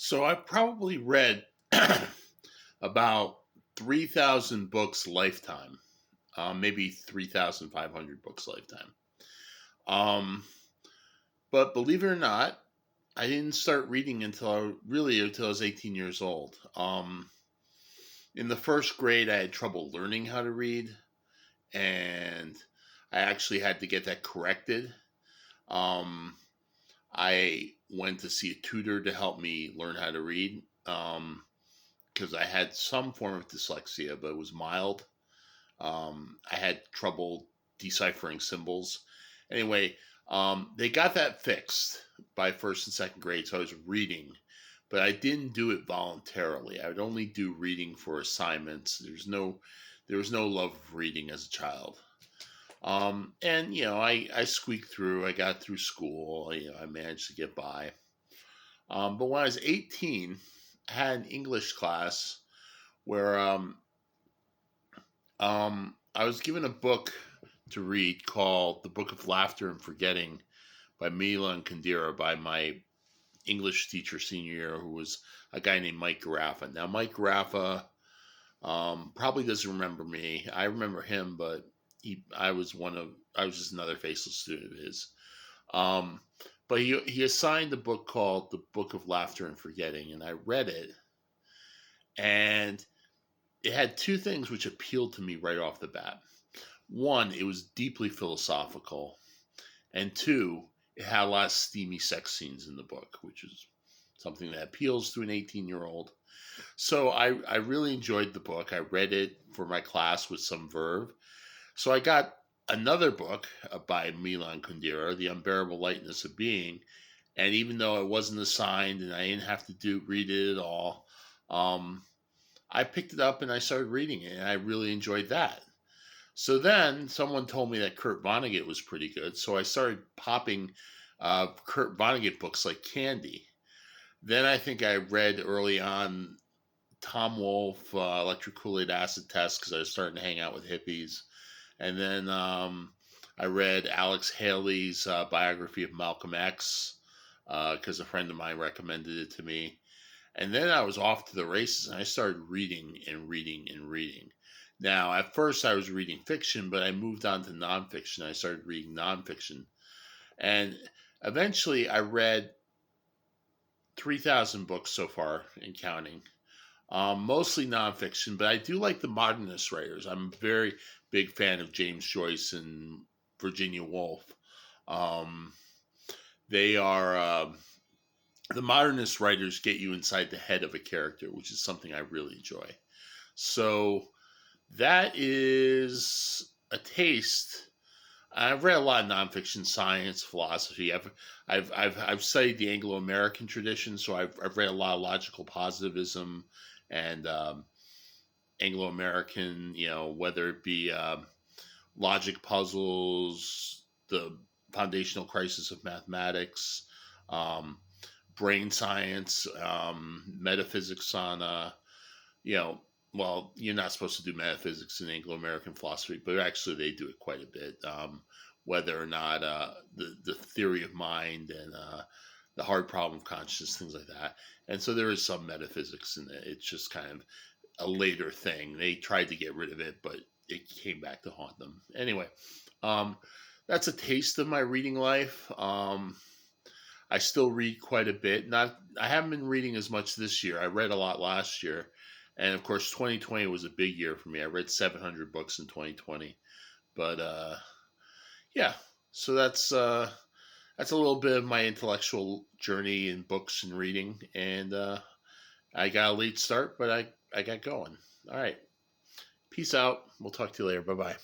So I've probably read about 3,000 books lifetime, maybe 3,500 books lifetime. Um, but believe it or not, I didn't start reading until I was 18 years old. In the first grade, I had trouble learning how to read, and I actually had to get that corrected. Um, I went to see a tutor to help me learn how to read. Because I had some form of dyslexia, but it was mild. I had trouble deciphering symbols. Anyway, they got that fixed by first and second grade, so I was reading, but I didn't do it voluntarily. I would only do reading for assignments. There was no love of reading as a child. And I squeaked through. I got through school. I managed to get by. But when I was 18, I had an English class where I was given a book to read called The Book of Laughter and Forgetting by Milan Kundera by my English teacher senior year, who was a guy named Mike Garaffa. Now, Mike Garaffa probably doesn't remember me. I remember him, but I was just another faceless student of his. Um, but he assigned a book called The Book of Laughter and Forgetting, and I read it, and it had two things which appealed to me right off the bat. One, it was deeply philosophical, and two, it had a lot of steamy sex scenes in the book, which is something that appeals to an 18-year-old. So I really enjoyed the book. I read it for my class with some verve. So I got another book by Milan Kundera, The Unbearable Lightness of Being, and even though it wasn't assigned and I didn't have to read it at all, I picked it up and I started reading it, and I really enjoyed that. So then someone told me that Kurt Vonnegut was pretty good, so I started popping Kurt Vonnegut books like candy. Then I think I read early on Tom Wolfe, Electric Kool-Aid Acid Test, because I was starting to hang out with hippies. And then I read Alex Haley's biography of Malcolm X, because a friend of mine recommended it to me. And then I was off to the races, and I started reading and reading and reading. Now, at first, I was reading fiction, but I moved on to nonfiction. I started reading nonfiction. And eventually, I read 3,000 books so far and counting. Mostly nonfiction, but I do like the modernist writers. I'm a very big fan of James Joyce and Virginia Woolf. Um, they are the modernist writers get you inside the head of a character, which is something I really enjoy. So that is a taste. I've read a lot of nonfiction, science, philosophy. I've studied the Anglo-American tradition, so I've read a lot of logical positivism and Anglo-American, whether it be logic puzzles, the foundational crisis of mathematics, um, brain science, metaphysics on, well, you're not supposed to do metaphysics in Anglo-American philosophy, but actually they do it quite a bit. Whether or not the theory of mind and the hard problem of consciousness, things like that. And so there is some metaphysics in it. It's just kind of a later thing. They tried to get rid of it, but it came back to haunt them. Anyway, um, that's a taste of my reading life. I still read quite a bit. I haven't been reading as much this year. I read a lot last year, and of course, 2020 was a big year for me. I read 700 books in 2020. But yeah, so that's a little bit of my intellectual journey in books and reading, and I got a late start, but I got going. All right, peace out. We'll talk to you later. Bye bye.